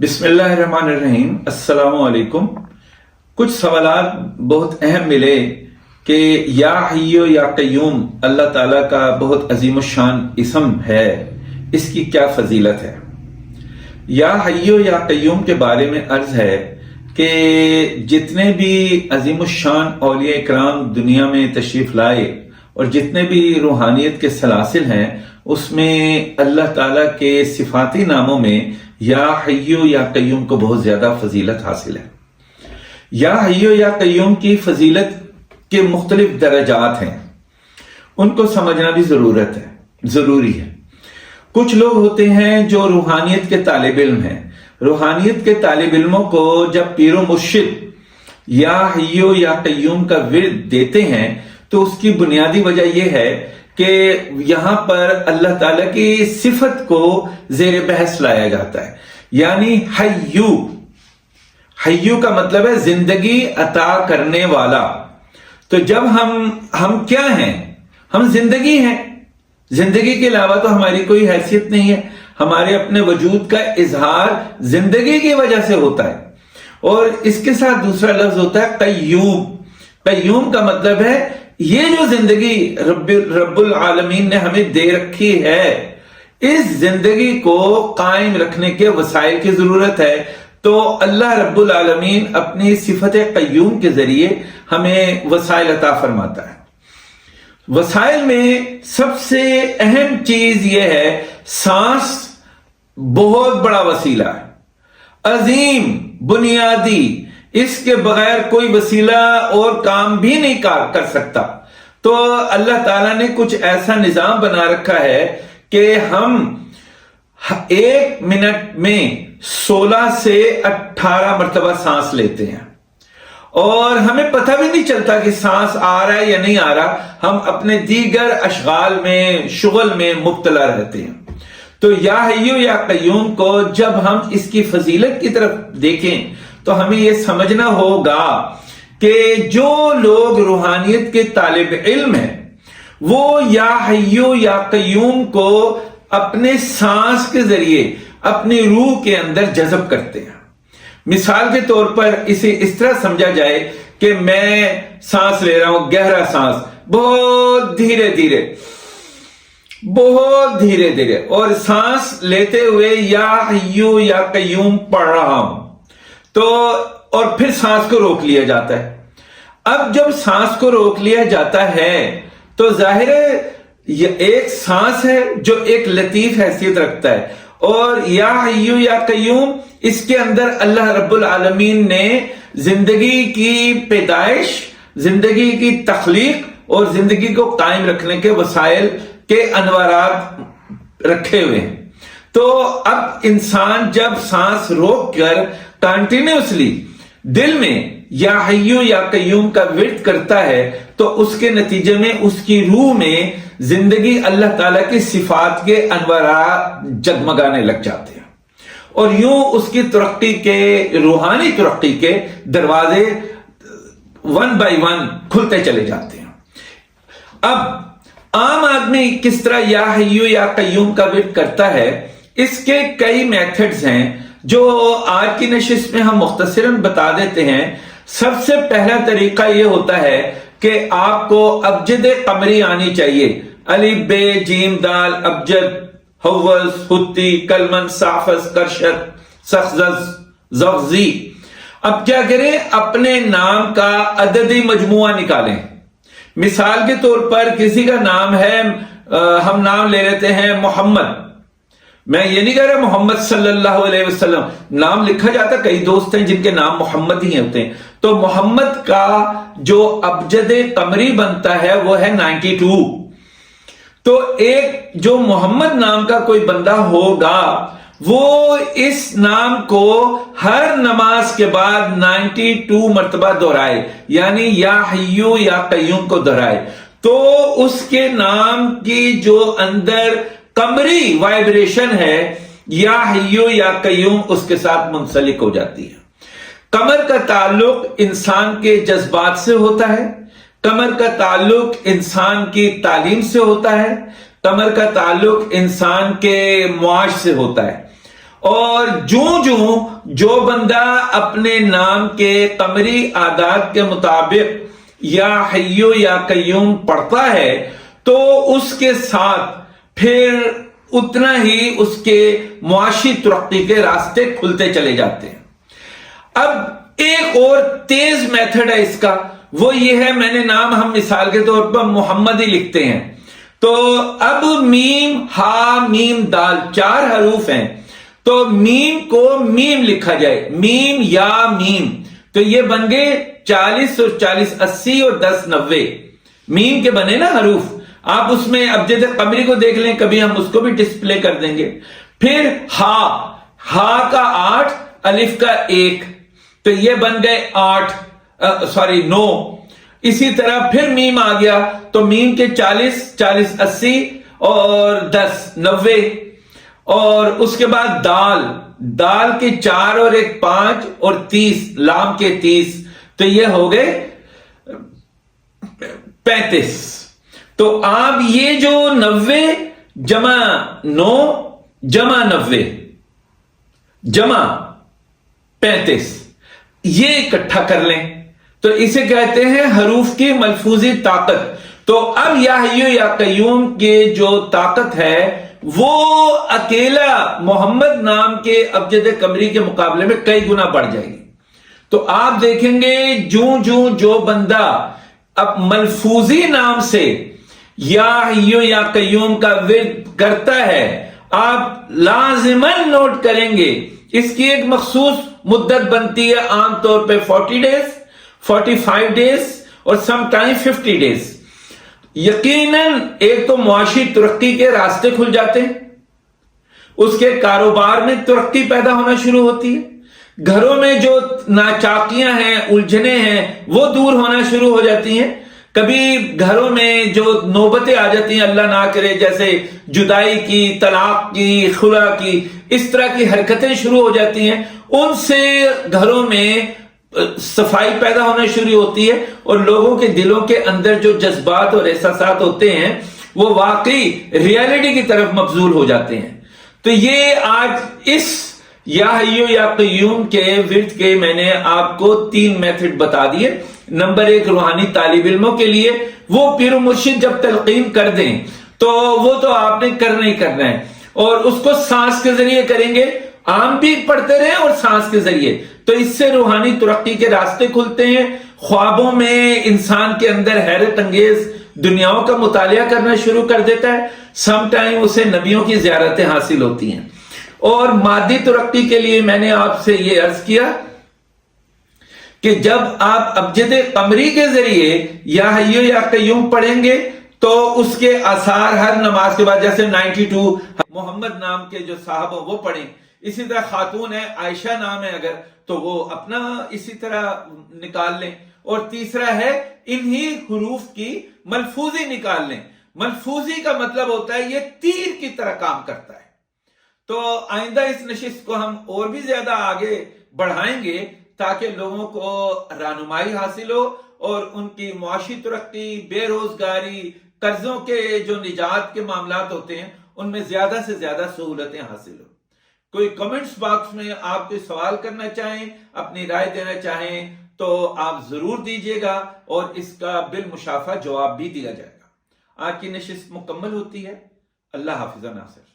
बिस्मिल्लाहिर्रहमानिर्रहीम। अस्सलाम वालेकुम। कुछ सवालात बहुत अहम मिले कि या हय्यो या कय्यूम अल्लाह ताला का बहुत अजीमुशान इस्म है, इसकी क्या फजीलत है। या हय्यो या कय्यूम के बारे में अर्ज है कि जितने भी अजीमुशान औलिया इकराम दुनिया में तशरीफ लाए और जितने भी रूहानियत के सलासिल हैं, उसमें अल्लाह ताला के सिफाती नामों में या हय्यो या कय्यूम को बहुत ज्यादा फजीलत हासिल है। या हय्यो या कय्यूम की फजीलत के मुख्तलिफ दरजात हैं, उनको समझना भी जरूरी है। कुछ लोग होते हैं जो रूहानियत के तालिब इल्म हैं। रूहानियत के तालिब इल्मों को जब पीरो मुर्शिद या हय्यो या कय्यूम का विर्द देते हैं तो उसकी बुनियादी वजह यह है कि यहां पर अल्लाह ताला की सिफत को जेर बहस लाया जाता है। यानी हय्यू का मतलब है जिंदगी अता करने वाला। तो जब हम क्या हैं? हम जिंदगी हैं। जिंदगी के अलावा तो हमारी कोई हैसियत नहीं है। हमारे अपने वजूद का इजहार जिंदगी की वजह से होता है। और इसके साथ दूसरा लफ्ज होता है कय्यूम। कय्यूम का मतलब है ये जो जिंदगी रब्बुल आलमीन ने हमें दे रखी है, इस जिंदगी को कायम रखने के वसाइल की जरूरत है। तो अल्लाह रब्बुल आलमीन अपनी सिफत कय्यूम के जरिए हमें वसाइल अता फरमाता है। वसाइल में सबसे अहम चीज यह है, सांस बहुत बड़ा वसीला है, अजीम, बुनियादी। इसके बगैर कोई वसीला और काम भी नहीं कर सकता। तो अल्लाह ताला ने कुछ ऐसा निजाम बना रखा है कि हम 1 मिनट में 16 से 18 मरतबा सांस लेते हैं और हमें पता भी नहीं चलता कि सांस आ रहा है या नहीं आ रहा। हम अपने दीगर अशगाल में, शुगल में मुब्तला रहते हैं। तो या हय्यो या कय्यूम को जब हम इसकी फजीलत की तरफ देखें तो हमें यह समझना होगा कि जो लोग रूहानियत के तालिब इल्म हैं, वो या हय्यो या कय्यूम को अपने सांस के जरिए अपनी रूह के अंदर जज़ब करते हैं। मिसाल के तौर पर इसे इस तरह समझा जाए कि मैं सांस ले रहा हूं, गहरा सांस, बहुत धीरे धीरे, और सांस लेते हुए या हय्यो या कय्यूम पढ़ रहा हूं। तो और फिर सांस को रोक लिया जाता है। अब जब सांस को रोक लिया जाता है तो जाहिर है ये एक सांस है जो एक लतीफ हैसियत रखता है। और या हय्यो या कय्यूम, इसके अंदर अल्लाह रब्बुल आलमीन ने जिंदगी की पैदाइश, जिंदगी की तख्लीक और जिंदगी को कायम रखने के वसाइल के अनवारात रखे हुए हैं। तो अब इंसान जब सांस रोक कर कंटिन्यूसली दिल में या हय्यो या कय्यूम का विर्द करता है तो उसके नतीजे में उसकी रूह में जिंदगी अल्लाह ताला की सिफात के अनवारात जगमगाने लग जाते हैं और यूं उसकी तरक्की के, रूहानी तरक्की के दरवाजे 1 by 1 खुलते चले जाते हैं। अब आम आदमी किस तरह या हय्यो या कय्यूम का विर्द करता है, इसके कई मेथड्स हैं जो आज की नशिस्त में हम मुख्तसरन बता देते हैं। सबसे पहला तरीका यह होता है कि आपको अबजद कमरी आनी चाहिए। अलिफ बे जीम दाल अबजद हव्वस हुत्ती कलमन साफस करशत सख्जस ज़फ़ज़ी। अब क्या करें, अपने नाम का अददी मजमुआ निकालें। मिसाल के तौर पर किसी का नाम है, हम नाम ले लेते हैं मोहम्मद। मैं ये नहीं कह रहा मोहम्मद सल्लल्लाहु अलैहि वसल्लम, नाम लिखा जाता, कई दोस्त हैं जिनके नाम मोहम्मद ही होते हैं। तो मोहम्मद का जो अबजद कमरी बनता है वो है 92। तो एक जो मोहम्मद नाम का कोई बंदा होगा वो इस नाम को हर नमाज के बाद 92 मरतबा दोहराए, यानी या हय्यो या कय्यूम को दोहराए। तो उसके नाम की जो अंदर कमरी वाइब्रेशन है, या हय्यो या कय्यूम उसके साथ मुंसलिक हो जाती है। कमर का ताल्लुक इंसान के जज्बात से होता है, कमर का ताल्लुक इंसान की तालीम से होता है, कमर का ताल्लुक इंसान के मुआश से होता है। اور جو بندہ اپنے نام کے قمری اعداد کے مطابق یا حیو یا قیوم پڑھتا ہے تو اس کے ساتھ پھر اتنا ہی اس کے معاشی ترقی کے راستے کھلتے چلے جاتے ہیں۔ اب ایک اور تیز میتھڈ ہے اس کا، وہ یہ ہے، میں نے نام ہم مثال کے طور پر محمد ہی لکھتے ہیں، تو اب میم ہا میم دال 4 حروف ہیں، تو میم کو میم لکھا جائے، میم یا میم، تو یہ بن گئے 40 اور 40 80 اور 10 90 میم کے بنے نا حروف۔ آپ اس میں ابجد قمری کو دیکھ لیں، کبھی ہم اس کو بھی ڈسپلے کر دیں گے۔ پھر ہا کا 8 الف کا 1، تو یہ بن گئے 9۔ اسی طرح پھر میم آ گیا تو میم کے 40 40 80 اور 10 90، اور اس کے بعد دال کے 4 اور 1 5 اور 30، لام کے 30، تو یہ ہو گئے 35۔ تو آپ یہ جو 90 جمع 9 جمع 90 جمع 35 یہ اکٹھا کر لیں، تو اسے کہتے ہیں حروف کی ملفوظی طاقت۔ تو اب یا حیو یا قیوم کی جو طاقت ہے وہ اکیلا محمد نام کے ابجد قمری کے مقابلے میں کئی گنا بڑھ جائے گی۔ تو آپ دیکھیں گے جو بندہ اب ملفوظی نام سے یا حیو یا قیوم کا ورد کرتا ہے، آپ لازماً نوٹ کریں گے اس کی ایک مخصوص مدت بنتی ہے، عام طور پہ 40 ڈیز 45 ڈیز اور سم ٹائم 50 ڈیز۔ یقیناً ایک تو معاشی ترقی کے راستے کھل جاتے ہیں، اس کے کاروبار میں ترقی پیدا ہونا شروع ہوتی ہے، گھروں میں جو ناچاکیاں ہیں الجھنیں ہیں وہ دور ہونا شروع ہو جاتی ہیں۔ کبھی گھروں میں جو نوبتیں آ جاتی ہیں اللہ نہ کرے، جیسے جدائی کی، طلاق کی، خلا کی، اس طرح کی حرکتیں شروع ہو جاتی ہیں، ان سے گھروں میں صفائی پیدا ہونا شروع ہوتی ہے، اور لوگوں کے دلوں کے اندر جو جذبات اور احساسات ہوتے ہیں وہ واقعی ریالٹی کی طرف مبذول ہو جاتے ہیں۔ تو یہ آج اس یا حیو یا قیوم کے ورد کے میں نے آپ کو 3 میتھڈ بتا دیے۔ نمبر 1 روحانی طالب علموں کے لیے، وہ پیر و مرشد جب تلقین کر دیں تو وہ تو آپ نے کرنا ہی کرنا ہے، اور اس کو سانس کے ذریعے کریں گے، عام بھی پڑھتے رہیں اور سانس کے ذریعے، تو اس سے روحانی ترقی کے راستے کھلتے ہیں۔ خوابوں میں انسان کے اندر حیرت انگیز دنیاؤں کا مطالعہ کرنا شروع کر دیتا ہے، سم ٹائم اسے نبیوں کی زیارتیں حاصل ہوتی ہیں۔ اور مادی ترقی کے لیے میں نے آپ سے یہ عرض کیا کہ جب آپ ابجد قمری کے ذریعے یا حیو یا قیوم پڑھیں گے تو اس کے آثار ہر نماز کے بعد، جیسے 92 محمد نام کے جو صاحب وہ پڑھیں، اسی طرح خاتون ہے عائشہ نام ہے اگر تو وہ اپنا اسی طرح نکال لیں، اور تیسرا ہے انہی حروف کی ملفوظی نکال لیں۔ ملفوظی کا مطلب ہوتا ہے یہ تیر کی طرح کام کرتا ہے۔ تو آئندہ اس نشست کو ہم اور بھی زیادہ آگے بڑھائیں گے تاکہ لوگوں کو رہنمائی حاصل ہو اور ان کی معاشی ترقی، بے روزگاری، قرضوں کے جو نجات کے معاملات ہوتے ہیں ان میں زیادہ سے زیادہ سہولتیں حاصل ہو۔ کوئی کمنٹس باکس میں آپ کوئی سوال کرنا چاہیں، اپنی رائے دینا چاہیں تو آپ ضرور دیجیے گا، اور اس کا بالمشافہ جواب بھی دیا جائے گا۔ آج کی نشست مکمل ہوتی ہے۔ اللہ حافظ ناصر۔